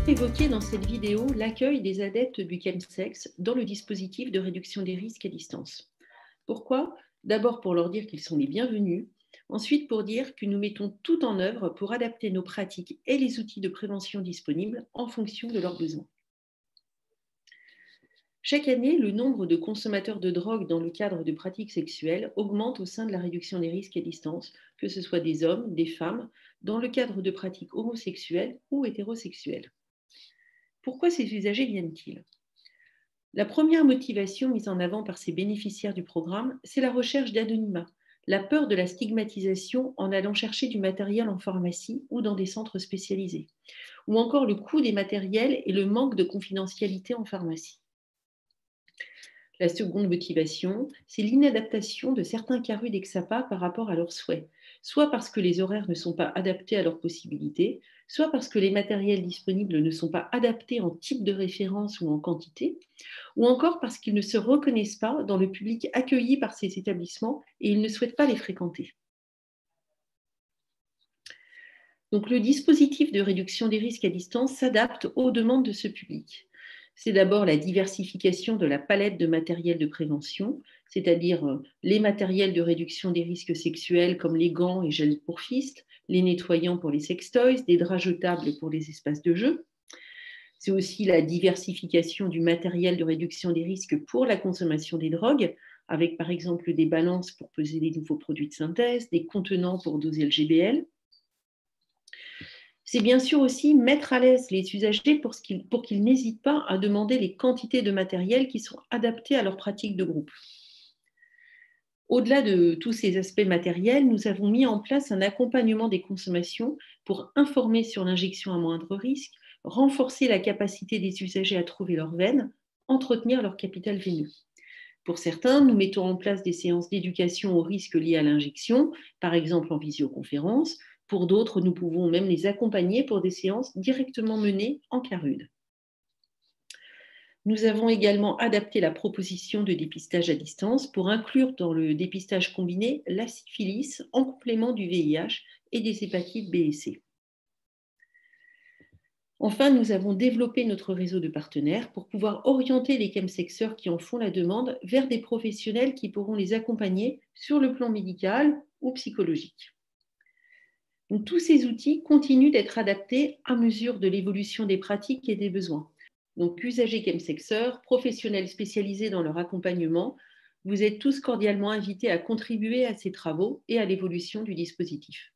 évoquer dans cette vidéo l'accueil des adeptes du chemsex dans le dispositif de réduction des risques à distance. Pourquoi? D'abord pour leur dire qu'ils sont les bienvenus, ensuite pour dire que nous mettons tout en œuvre pour adapter nos pratiques et les outils de prévention disponibles en fonction de leurs besoins. Chaque année, le nombre de consommateurs de drogue dans le cadre de pratiques sexuelles augmente au sein de la réduction des risques à distance, que ce soit des hommes, des femmes, dans le cadre de pratiques homosexuelles ou hétérosexuelles. Pourquoi ces usagers viennent-ils? La première motivation mise en avant par ces bénéficiaires du programme, c'est la recherche d'anonymat, la peur de la stigmatisation en allant chercher du matériel en pharmacie ou dans des centres spécialisés, ou encore le coût des matériels et le manque de confidentialité en pharmacie. La seconde motivation, c'est l'inadaptation de certains carus d'Exapa par rapport à leurs souhaits, soit parce que les horaires ne sont pas adaptés à leurs possibilités, soit parce que les matériels disponibles ne sont pas adaptés en type de référence ou en quantité, ou encore parce qu'ils ne se reconnaissent pas dans le public accueilli par ces établissements et ils ne souhaitent pas les fréquenter. Donc, le dispositif de réduction des risques à distance s'adapte aux demandes de ce public. C'est d'abord la diversification de la palette de matériel de prévention, c'est-à-dire les matériels de réduction des risques sexuels comme les gants et gels pour fistes, les nettoyants pour les sextoys, des draps jetables pour les espaces de jeu. C'est aussi la diversification du matériel de réduction des risques pour la consommation des drogues, avec par exemple des balances pour peser les nouveaux produits de synthèse, des contenants pour doser le GBL. C'est bien sûr aussi mettre à l'aise les usagers pour qu'ils n'hésitent pas à demander les quantités de matériel qui sont adaptées à leurs pratiques de groupe. Au-delà de tous ces aspects matériels, nous avons mis en place un accompagnement des consommations pour informer sur l'injection à moindre risque, renforcer la capacité des usagers à trouver leur veine, entretenir leur capital veineux. Pour certains, nous mettons en place des séances d'éducation aux risques liés à l'injection, par exemple en visioconférence. Pour d'autres, nous pouvons même les accompagner pour des séances directement menées en CARUD. Nous avons également adapté la proposition de dépistage à distance pour inclure dans le dépistage combiné la syphilis en complément du VIH et des hépatites B et C. Enfin, nous avons développé notre réseau de partenaires pour pouvoir orienter les chemsexeurs qui en font la demande vers des professionnels qui pourront les accompagner sur le plan médical ou psychologique. Donc, tous ces outils continuent d'être adaptés à mesure de l'évolution des pratiques et des besoins. Donc, usagers chemsexeurs, professionnels spécialisés dans leur accompagnement, vous êtes tous cordialement invités à contribuer à ces travaux et à l'évolution du dispositif.